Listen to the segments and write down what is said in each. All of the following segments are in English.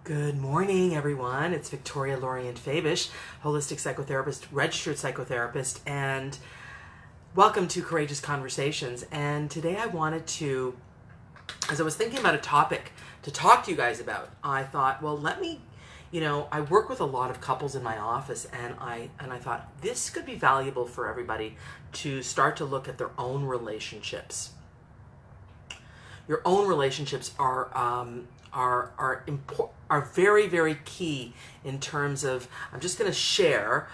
Good morning, everyone. It's Victoria Lorient Fabish, holistic psychotherapist, registered psychotherapist, and welcome to Courageous Conversations. And today I wanted to, as I was thinking about a topic to talk to you guys about, I thought, well, I work with a lot of couples in my office, and I thought this could be valuable for everybody to start to look at their own relationships. Your own relationships are very, very key in terms of, I'm just going to share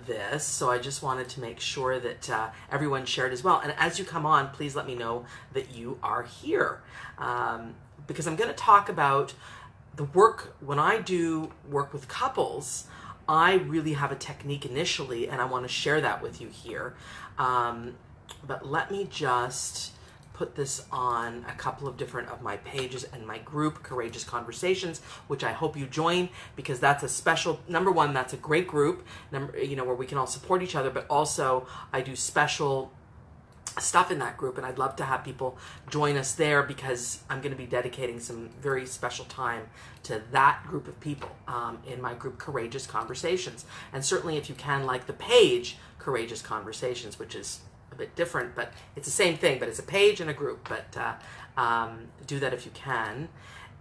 this, so I just wanted to make sure that everyone shared as well. And as you come on, please let me know that you are here, because I'm going to talk about the work. When I do work with couples, I really have a technique initially, and I want to share that with you here. But let me just put this on a couple of different of my pages and my group, Courageous Conversations, which I hope you join, because that's a special, number one, that's a great group, where we can all support each other, but also I do special stuff in that group, and I'd love to have people join us there, because I'm going to be dedicating some very special time to that group of people in my group, Courageous Conversations. And certainly if you can, like the page Courageous Conversations, which is a bit different, but it's the same thing, but it's a page and a group, but do that if you can.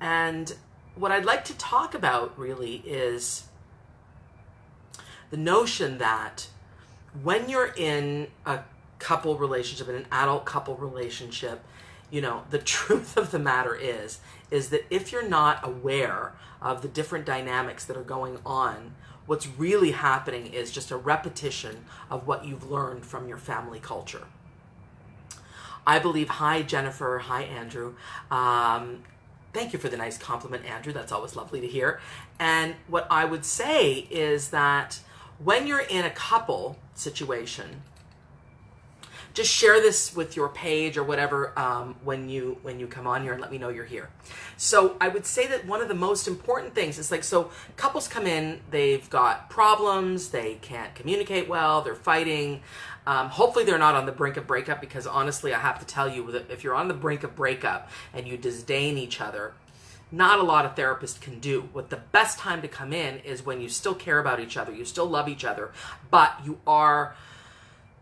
And what I'd like to talk about really is the notion that when you're in a couple relationship, in an adult couple relationship, the truth of the matter is that if you're not aware of the different dynamics that are going on, what's really happening is just a repetition of what you've learned from your family culture. I believe, hi Jennifer, hi Andrew. Thank you for the nice compliment, Andrew. That's always lovely to hear. And what I would say is that when you're in a couple situation, just share this with your page or whatever when you come on here, and let me know you're here. So I would say that one of the most important things is so couples come in, they've got problems, they can't communicate well, they're fighting. Hopefully they're not on the brink of breakup, because honestly, I have to tell you that if you're on the brink of breakup and you disdain each other, not a lot of therapists can do. What the best time to come in is when you still care about each other, you still love each other, but you are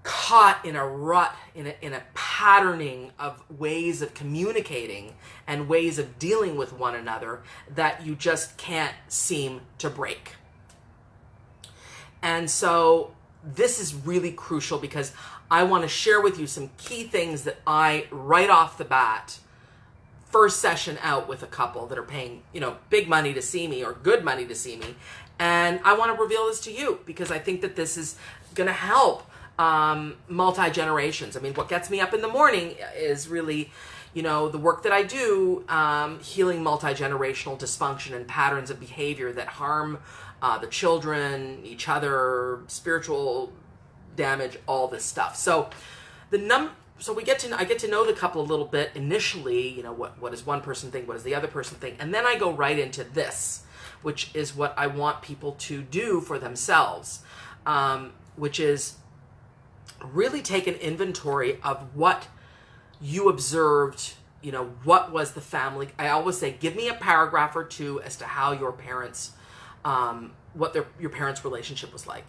caught in a rut, in a patterning of ways of communicating and ways of dealing with one another that you just can't seem to break. And so this is really crucial, because I want to share with you some key things that I, right off the bat, first session out with a couple that are paying, big money to see me, or good money to see me. And I want to reveal this to you, because I think that this is going to help multi-generations. I mean, what gets me up in the morning is really, the work that I do, healing multi-generational dysfunction and patterns of behavior that harm the children, each other, spiritual damage, all this stuff. So I get to know the couple a little bit initially. What does one person think? What does the other person think? And then I go right into this, which is what I want people to do for themselves, which is really take an inventory of what you observed, what was the family. I always say, give me a paragraph or two as to how your parents, your parents' relationship was like.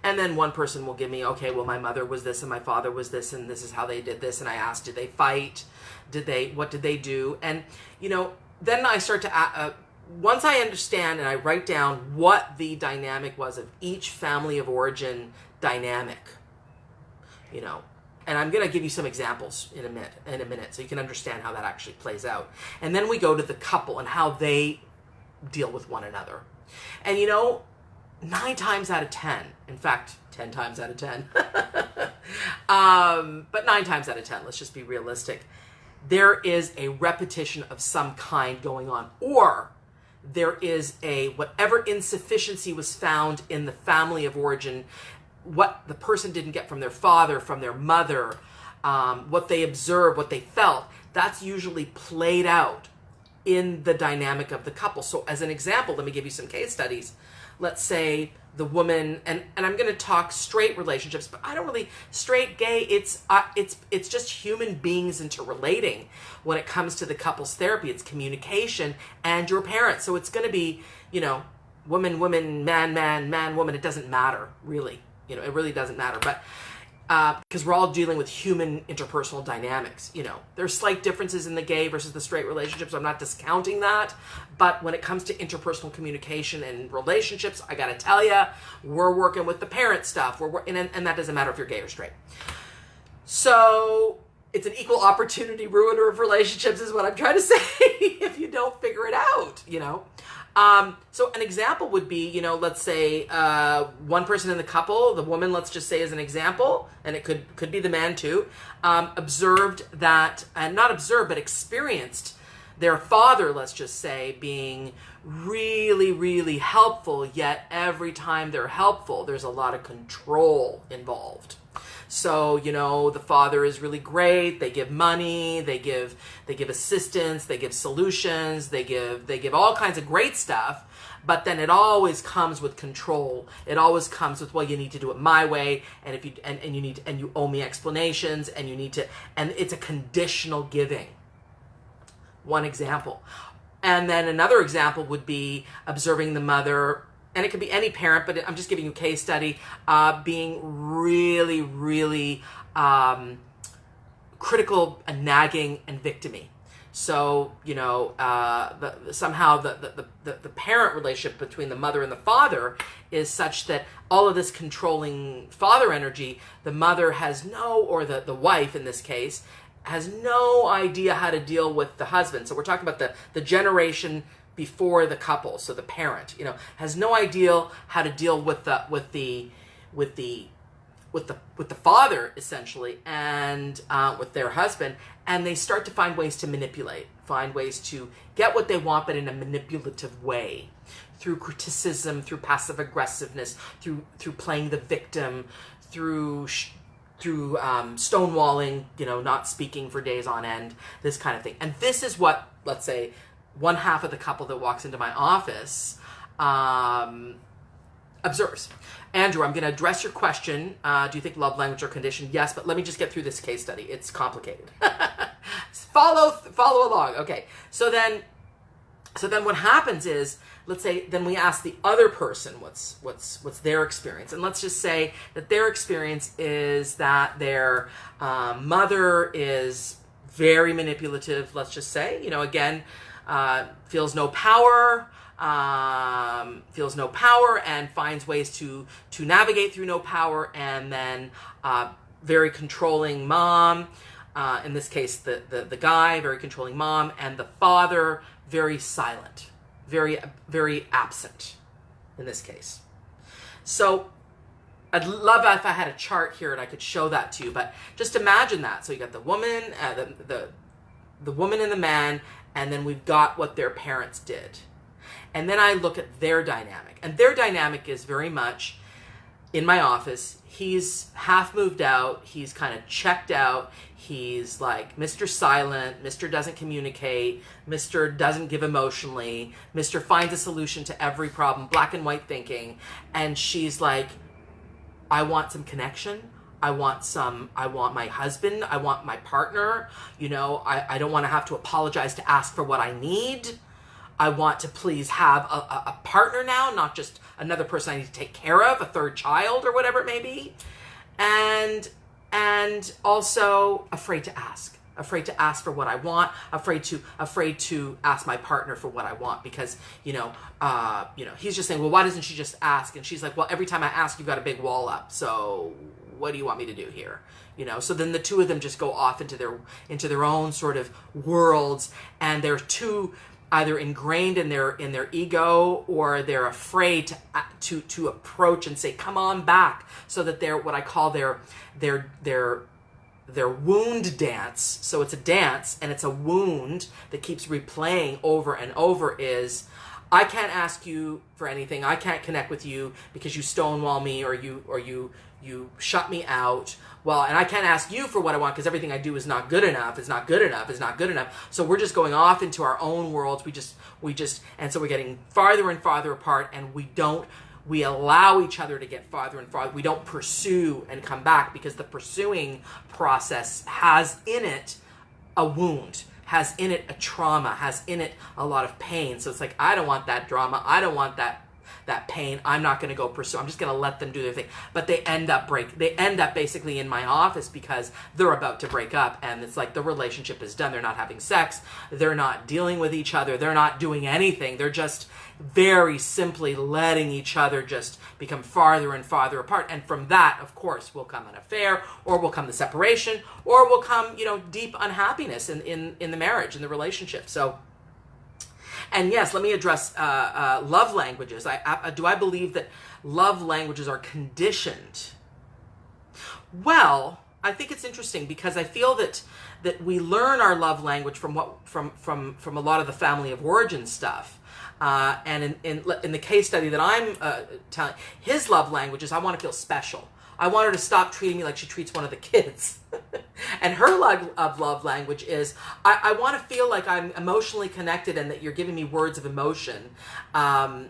And then one person will give me, okay, well, my mother was this and my father was this, and this is how they did this. And I asked, did they fight? What did they do? And, then I start to, once I understand and I write down what the dynamic was of each family of origin dynamic, and I'm going to give you some examples in a minute so you can understand how that actually plays out. And then we go to the couple and how they deal with one another. And 9 times out of 10, in fact, 10 times out of 10, but 9 times out of 10, let's just be realistic, there is a repetition of some kind going on, or there is whatever insufficiency was found in the family of origin, what the person didn't get from their father, from their mother, what they observed, what they felt, that's usually played out in the dynamic of the couple. So as an example, let me give you some case studies. Let's say the woman, and I'm going to talk straight relationships, but I don't really straight, gay. It's just human beings interrelating when it comes to the couples therapy. It's communication and your parents. So it's going to be, you know, woman, woman, man, man, man, woman. It doesn't matter really. You know, it really doesn't matter. But because we're all dealing with human interpersonal dynamics. You know, there's slight differences in the gay versus the straight relationships. I'm not discounting that. But when it comes to interpersonal communication and relationships, I got to tell you, we're working with the parent stuff. And that doesn't matter if you're gay or straight. So it's an equal opportunity ruiner of relationships is what I'm trying to say if you don't figure it out, you know. So an example would be, you know, let's say one person in the couple, the woman, let's just say as an example, and it could be the man too, observed that, and not observed, but experienced their father, let's just say, being really, really helpful, yet every time they're helpful, there's a lot of control involved. So, you know, the father is really great. They give money, they give assistance, they give solutions, they give all kinds of great stuff. But then it always comes with control. It always comes with, well, you need to do it my way, and if you and you owe me explanations, and you need to, and it's a conditional giving. One example. And then another example would be observing the mother, and it could be any parent, but I'm just giving you a case study, being really, really critical and nagging and victimy. So, you know, somehow the parent relationship between the mother and the father is such that all of this controlling father energy, the mother has or the wife in this case, has no idea how to deal with the husband. So we're talking about the generation before the couple, so the parent, you know, has no idea how to deal with the father essentially, and with their husband, and they start to find ways to manipulate, find ways to get what they want, but in a manipulative way, through criticism, through passive aggressiveness, through playing the victim, through stonewalling, you know, not speaking for days on end, this kind of thing. And this is what, let's say, one half of the couple that walks into my office observes. Andrew, I'm going to address your question. Do you think love language or condition? Yes, but let me just get through this case study. It's complicated. Follow along. Okay. So then what happens is, let's say, then we ask the other person what's their experience, and let's just say that their experience is that their mother is very manipulative. Let's just say, you know, again, feels no power, and finds ways to navigate through no power, and then very controlling mom. In this case, the guy, very controlling mom, and the father, very silent, very, very absent in this case. So I'd love if I had a chart here and I could show that to you, but just imagine that. So you got the woman, the woman and the man, and then we've got what their parents did. And then I look at their dynamic, and their dynamic is very much in my office. He's half moved out. He's kind of checked out. He's like Mr. Silent. Mr. doesn't communicate. Mr. doesn't give emotionally. Mr. finds a solution to every problem, black and white thinking. And she's like, I want some connection. I want my husband. I want my partner. You know, I don't want to have to apologize to ask for what I need. I want to please have a partner now, not just another person I need to take care of, a third child or whatever it may be. And also afraid to ask for what I want, afraid to ask my partner for what I want, because, you know, he's just saying, well, why doesn't she just ask? And she's like, well, every time I ask, you've got a big wall up. So what do you want me to do here? You know, so then the two of them just go off into their own sort of worlds, and they're too either ingrained in their ego, or they're afraid to approach and say, come on back, so that they're what I call their wound dance. So it's a dance, and it's a wound that keeps replaying over and over, is I can't ask you for anything. I can't connect with you because you stonewall me, or you shut me out. Well, and I can't ask you for what I want because everything I do is not good enough. It's not good enough. It's not good enough. So we're just going off into our own worlds. We just, and so we're getting farther and farther apart, and we don't we allow each other to get farther and farther. We don't pursue and come back, because the pursuing process has in it a wound, has in it a trauma, has in it a lot of pain. So it's like, I don't want that drama. I don't want that pain. I'm not going to go pursue. I'm just going to let them do their thing. But they end up basically in my office because they're about to break up, and it's like the relationship is done. They're not having sex. They're not dealing with each other. They're not doing anything. They're just very simply letting each other just become farther and farther apart. And from that, of course, will come an affair, or will come the separation, or will come, deep unhappiness in the marriage, in the relationship. So, and yes, let me address love languages. Do I believe that love languages are conditioned? Well, I think it's interesting, because I feel that we learn our love language from a lot of the family of origin stuff. And in the case study that I'm telling, his love language is, I want to feel special. I want her to stop treating me like she treats one of the kids. And her love language is, I want to feel like I'm emotionally connected and that you're giving me words of emotion. But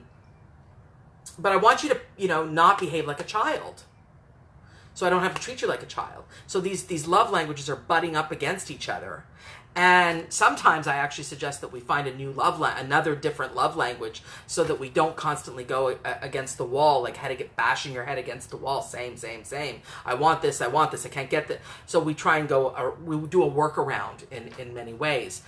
I want you to, not behave like a child, so I don't have to treat you like a child. So these love languages are butting up against each other. And sometimes I actually suggest that we find another different love language, so that we don't constantly go against the wall, like bashing your head against the wall. Same. I want this, I can't get that. So we try and we do a workaround in many ways.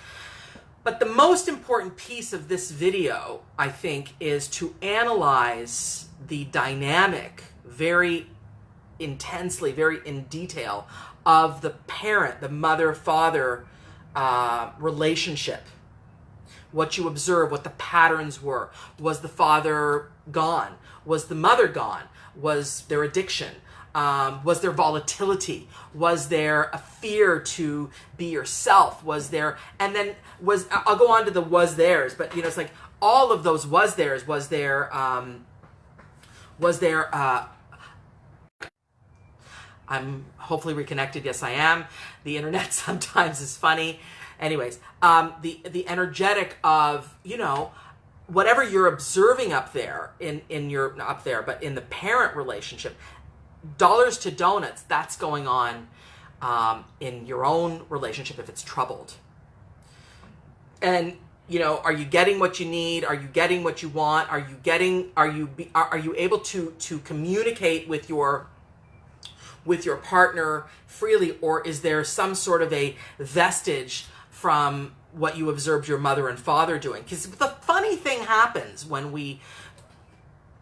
But the most important piece of this video, I think, is to analyze the dynamic very intensely, very in detail, of the parent, the mother-father relationship. What you observe, what the patterns were. Was the father gone? Was the mother gone? Was there addiction? Was there volatility? Was there a fear to be yourself? Was there, and then I'll go on to the was theirs, but it's like all of those was theirs. Was there I'm hopefully reconnected. Yes, I am. The internet sometimes is funny. Anyways, the energetic of, whatever you're observing up there but in the parent relationship, dollars to donuts, that's going on in your own relationship if it's troubled. And, are you getting what you need? Are you getting what you want? Are you able to communicate with your partner freely, or is there some sort of a vestige from what you observed your mother and father doing? Because the funny thing happens when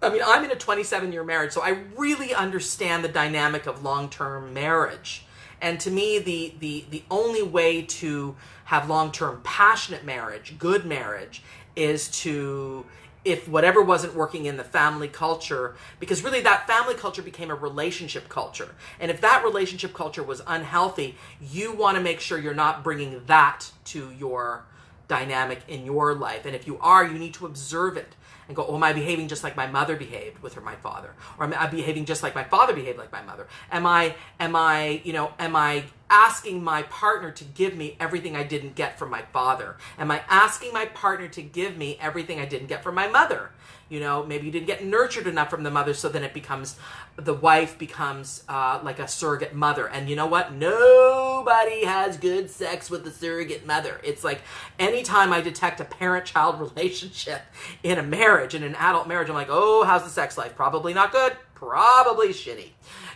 I'm in a 27-year marriage, so I really understand the dynamic of long-term marriage. And to me, the only way to have long-term passionate marriage, good marriage, is if whatever wasn't working in the family culture, because really that family culture became a relationship culture. And if that relationship culture was unhealthy, you want to make sure you're not bringing that to your dynamic in your life. And if you are, you need to observe it and go, am I behaving just like my mother behaved with my father? Or am I behaving just like my father behaved like my mother? Am I asking my partner to give me everything I didn't get from my father? Am I asking my partner to give me everything I didn't get from my mother? Maybe you didn't get nurtured enough from the mother, so then the wife becomes like a surrogate mother. And you know what? Nobody has good sex with the surrogate mother. It's like anytime I detect a parent-child relationship in a marriage, in an adult marriage, I'm like, oh, how's the sex life? Probably not good. Probably shitty.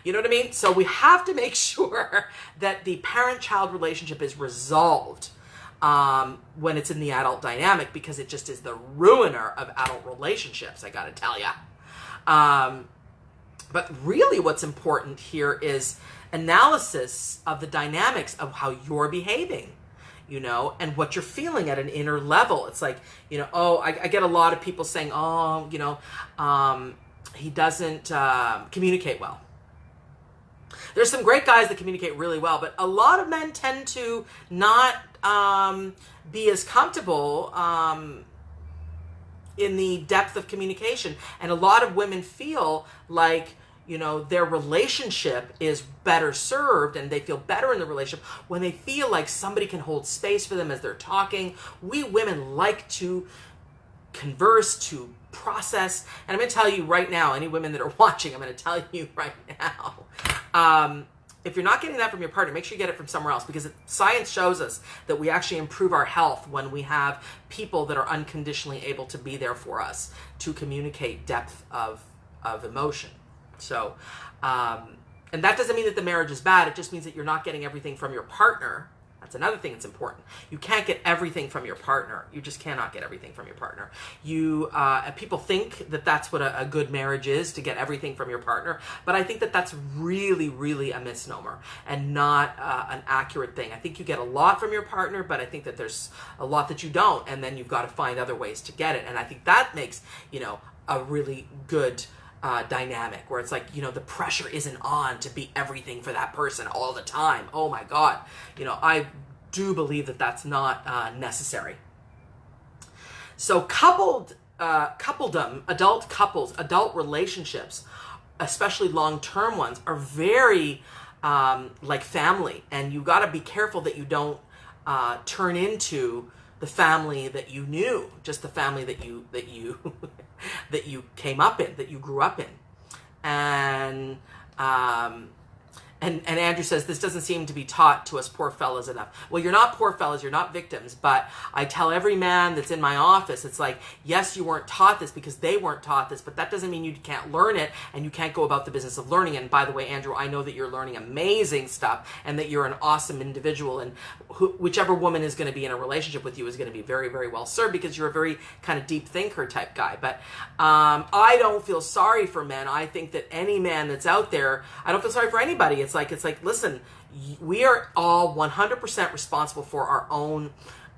You know what I mean? So we have to make sure that the parent-child relationship is resolved when it's in the adult dynamic, because it just is the ruiner of adult relationships, I gotta tell ya. But really what's important here is analysis of the dynamics of how you're behaving, and what you're feeling at an inner level. It's like, I get a lot of people saying, he doesn't communicate well. There's some great guys that communicate really well, but a lot of men tend to not be as comfortable in the depth of communication. And a lot of women feel like, their relationship is better served, and they feel better in the relationship when they feel like somebody can hold space for them as they're talking. We women like to converse, to process. And I'm going to tell you right now, any women that are watching, I'm going to tell you right now, if you're not getting that from your partner, make sure you get it from somewhere else, because science shows us that we actually improve our health when we have people that are unconditionally able to be there for us, to communicate depth of emotion. So, and that doesn't mean that the marriage is bad. It just means that you're not getting everything from your partner. That's another thing that's important. You can't get everything from your partner. You just cannot get everything from your partner. People think that that's what a good marriage is, to get everything from your partner. But I think that that's really, really a misnomer and not an accurate thing. I think you get a lot from your partner, but I think that there's a lot that you don't, and then you've got to find other ways to get it. And I think that makes, a really good dynamic, where it's like, the pressure isn't on to be everything for that person all the time. Oh my God. I do believe that that's not necessary. So coupledom, adult couples, adult relationships, especially long-term ones, are very like family, and you got to be careful that you don't turn into the family that you knew, just the family that you that you came up in, that you grew up in. And Andrew says, this doesn't seem to be taught to us poor fellas enough. Well, you're not poor fellas, you're not victims, but I tell every man that's in my office, it's like, yes, you weren't taught this because they weren't taught this, but that doesn't mean you can't learn it, and you can't go about the business of learning. And by the way, Andrew, I know that you're learning amazing stuff, and that you're an awesome individual, and whichever woman is going to be in a relationship with you is going to be very, very well served, because you're a very kind of deep thinker type guy. But I don't feel sorry for men. I think that any man that's out there, I don't feel sorry for anybody. It's like, listen, we are all 100% responsible for our own,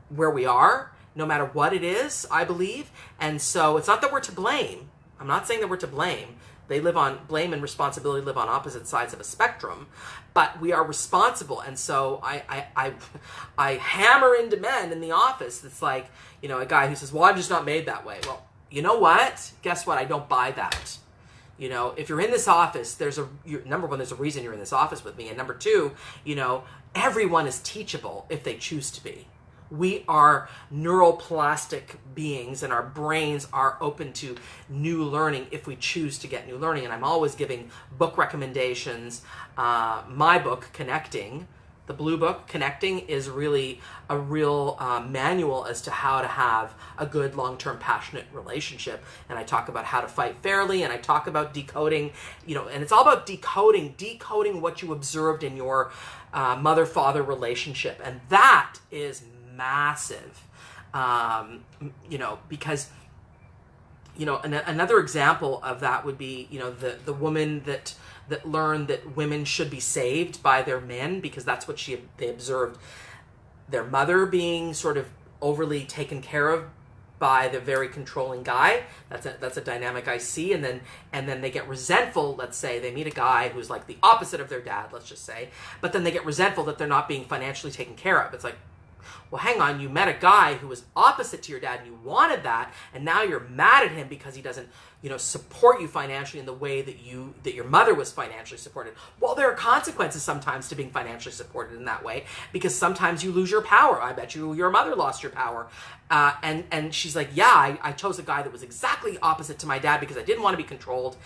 where we are, no matter what it is, I believe. And so it's not that we're to blame. I'm not saying that we're to blame. Blame and responsibility live on opposite sides of a spectrum, but we are responsible. And so I hammer into men in the office. That's like, a guy who says, well, I'm just not made that way. Well, you know what? Guess what? I don't buy that. If you're in this office, number one, there's a reason you're in this office with me. And number two, everyone is teachable if they choose to be. We are neuroplastic beings, and our brains are open to new learning if we choose to get new learning. And I'm always giving book recommendations. My book, Connecting, the blue book, Connecting, is really a real manual as to how to have a good long-term passionate relationship. And I talk about how to fight fairly, and I talk about decoding, and it's all about decoding what you observed in your mother-father relationship. And that is massive, because, another example of that would be, the woman that learned that women should be saved by their men, because that's what they observed their mother being sort of overly taken care of by the very controlling guy. That's a dynamic I see. And then they get resentful. Let's say they meet a guy who's like the opposite of their dad, let's just say, but then they get resentful that they're not being financially taken care of. It's like, well, hang on, you met a guy who was opposite to your dad and you wanted that, and now you're mad at him because he doesn't, support you financially in the way that your mother was financially supported. Well, there are consequences sometimes to being financially supported in that way, because sometimes you lose your power. I bet your mother lost your power. And she's like, yeah, I chose a guy that was exactly opposite to my dad because I didn't want to be controlled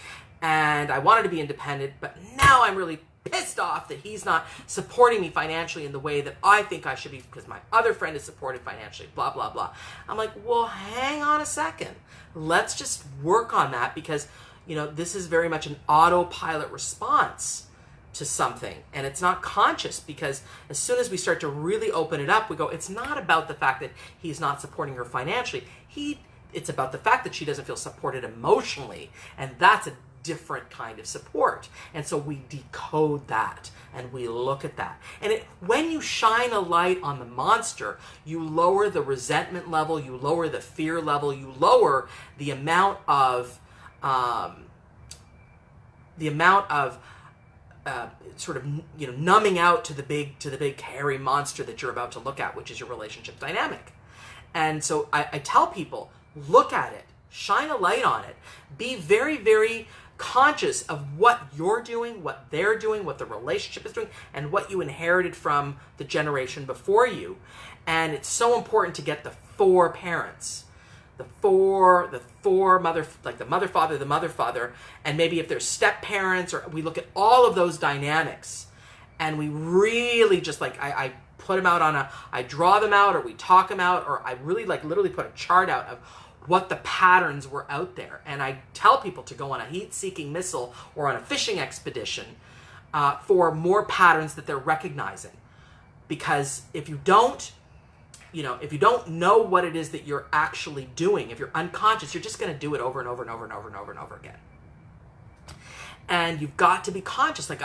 and I wanted to be independent, but now I'm really pissed off that he's not supporting me financially in the way that I think I should be, because my other friend is supported financially, blah, blah, blah. I'm like, well, hang on a second. Let's just work on that, because, this is very much an autopilot response to something, and it's not conscious, because as soon as we start to really open it up, we go, it's not about the fact that he's not supporting her financially. It's about the fact that she doesn't feel supported emotionally, and that's a different kind of support. And so we decode that and we look at that. And when you shine a light on the monster, you lower the resentment level, you lower the fear level, you lower the amount of sort of numbing out to the big hairy monster that you're about to look at, which is your relationship dynamic. And so I tell people, look at it, shine a light on it, be very, very conscious of what you're doing, what they're doing, what the relationship is doing, and what you inherited from the generation before you. And it's so important to get the four parents. the four mother, like the mother, father, and maybe if there's step parents, or we look at all of those dynamics, and we really just like, I put them out on I draw them out, or we talk them out, or I really like literally put a chart out of what the patterns were out there. And I tell people to go on a heat-seeking missile or on a fishing expedition for more patterns that they're recognizing. Because if you don't, if you don't know what it is that you're actually doing, if you're unconscious, you're just going to do it over and over and over and over and over and over again. And you've got to be conscious. Like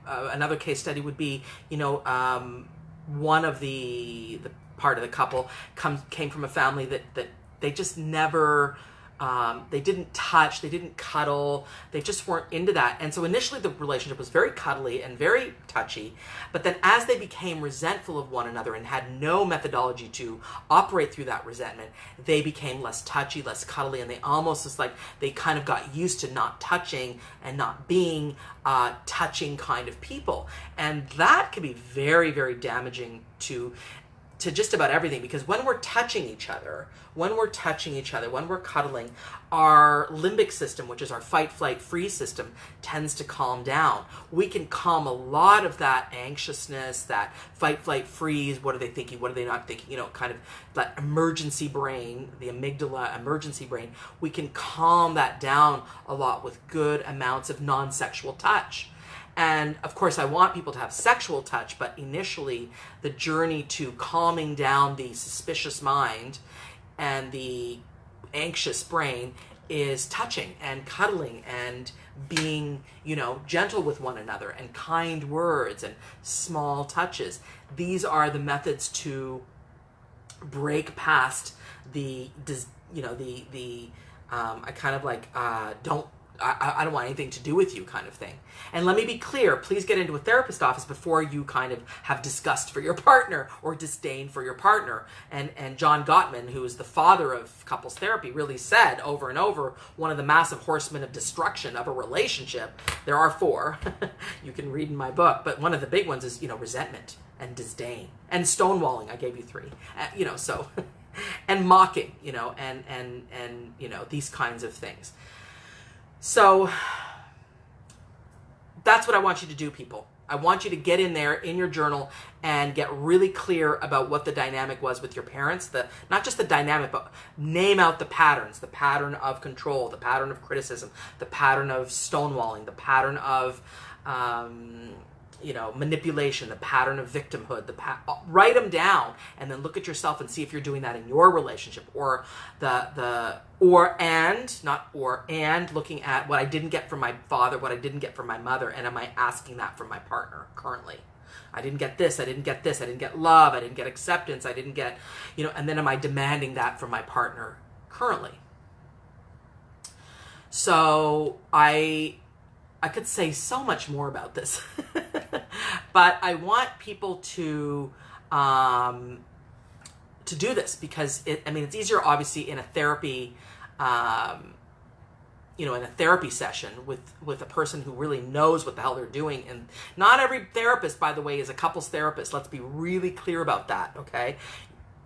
another case study would be, one of the part of the couple came from a family that they just never, they didn't touch, they didn't cuddle, they just weren't into that. And so initially the relationship was very cuddly and very touchy, but then as they became resentful of one another and had no methodology to operate through that resentment, they became less touchy, less cuddly, and they almost just like, they kind of got used to not touching and not being touching kind of people. And that can be very, very damaging to just about everything, because when we're touching each other, when we're cuddling, our limbic system, which is our fight, flight, freeze system, tends to calm down. We can calm a lot of that anxiousness, that fight, flight, freeze, what are they thinking, what are they not thinking, kind of that emergency brain, the amygdala emergency brain. We can calm that down a lot with good amounts of non-sexual touch. And of course, I want people to have sexual touch, but initially the journey to calming down the suspicious mind and the anxious brain is touching and cuddling and being, gentle with one another, and kind words and small touches. These are the methods to break past I kind of like, I don't want anything to do with you kind of thing. And let me be clear, please get into a therapist office before you kind of have disgust for your partner or disdain for your partner. And John Gottman, who is the father of couples therapy, really said over and over, one of the massive horsemen of destruction of a relationship, there are 4, you can read in my book, but one of the big ones is, resentment and disdain and stonewalling. I gave you 3, so, and mocking, and these kinds of things. So that's what I want you to do, people. I want you to get in there in your journal and get really clear about what the dynamic was with your parents. Not just the dynamic, but name out the patterns, the pattern of control, the pattern of criticism, the pattern of stonewalling, the pattern of manipulation, the pattern of victimhood. Write them down, and then look at yourself and see if you're doing that in your relationship, or looking at what I didn't get from my father, what I didn't get from my mother, and am I asking that from my partner currently? I didn't get this, I didn't get this, I didn't get love, I didn't get acceptance, I didn't get, and then am I demanding that from my partner currently? So I could say so much more about this, but I want people to do this, because it's easier obviously in a therapy, in a therapy session with a person who really knows what the hell they're doing. And not every therapist, by the way, is a couples therapist. Let's be really clear about that, okay?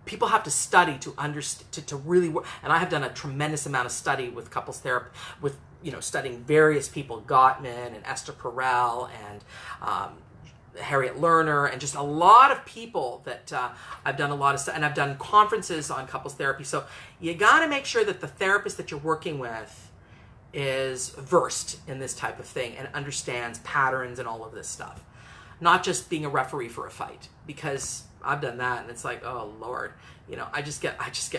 People have to study to understand, to really work. And I have done a tremendous amount of study with couples therapy, with studying various people, Gottman and Esther Perel and Harriet Lerner, and just a lot of people that I've done a lot of, and I've done conferences on couples therapy. So you got to make sure that the therapist that you're working with is versed in this type of thing and understands patterns and all of this stuff. Not just being a referee for a fight, because I've done that and it's like, oh Lord, I just get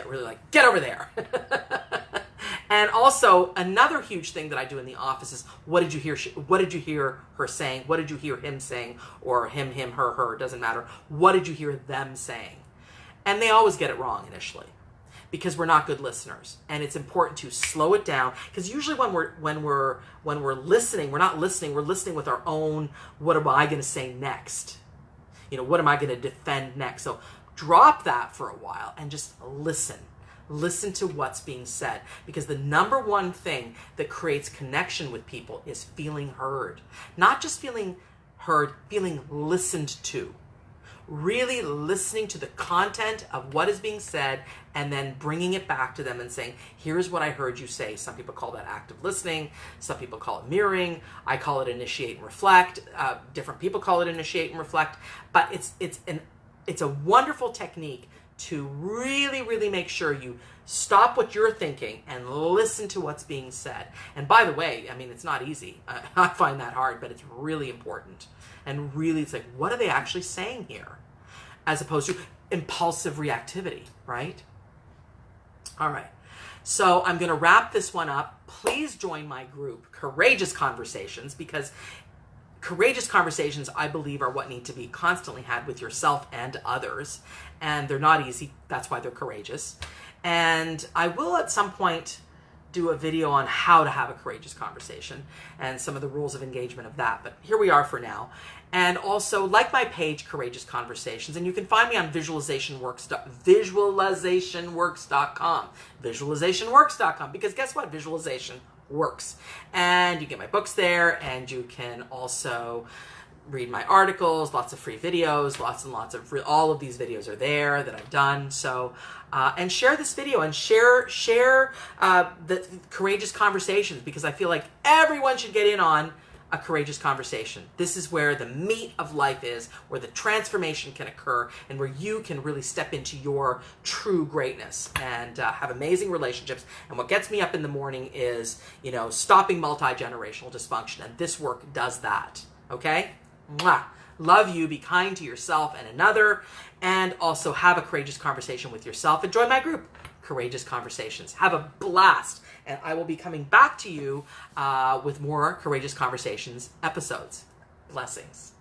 really like, get over there. And also another huge thing that I do in the office is, what did you hear her saying? What did you hear him saying? Or him, her, doesn't matter. What did you hear them saying? And they always get it wrong initially, because we're not good listeners. And it's important to slow it down, because usually when we're listening, we're not listening, we're listening with our own, what am I going to say next? What am I going to defend next? So drop that for a while and just listen. Listen to what's being said, because the number one thing that creates connection with people is feeling heard. Not just feeling heard, feeling listened to. really listening to the content of what is being said and then bringing it back to them and saying, here's what I heard you say. Some people call that active listening. Some people call it mirroring. I call it initiate and reflect. Different people call it initiate and reflect. But it's a wonderful technique to really, really make sure you stop what you're thinking and listen to what's being said. And by the way, I mean, it's not easy. I find that hard, but it's really important. And really, it's like, what are they actually saying here? As opposed to impulsive reactivity, right? All right. So I'm going to wrap this one up. Please join my group, Courageous Conversations, because courageous conversations, I believe, are what need to be constantly had with yourself and others. And they're not easy. That's why they're courageous. And I will at some point do a video on how to have a courageous conversation and some of the rules of engagement of that. But here we are for now. And also, like my page, Courageous Conversations, and you can find me on visualizationworks.com. Visualizationworks.com, because guess what? Visualization works. And you get my books there, and you can also read my articles, lots of free videos, lots and lots of all of these videos are there that I've done. So and share this video and share the Courageous Conversations, because I feel like everyone should get in on a courageous conversation. This is where the meat of life is, where the transformation can occur, and where you can really step into your true greatness and have amazing relationships. And what gets me up in the morning is, stopping multi-generational dysfunction, and this work does that. Okay? Mwah. Love you. Be kind to yourself and another, and also have a courageous conversation with yourself. And join my group, Courageous Conversations. Have a blast. And I will be coming back to you with more Courageous Conversations episodes. Blessings.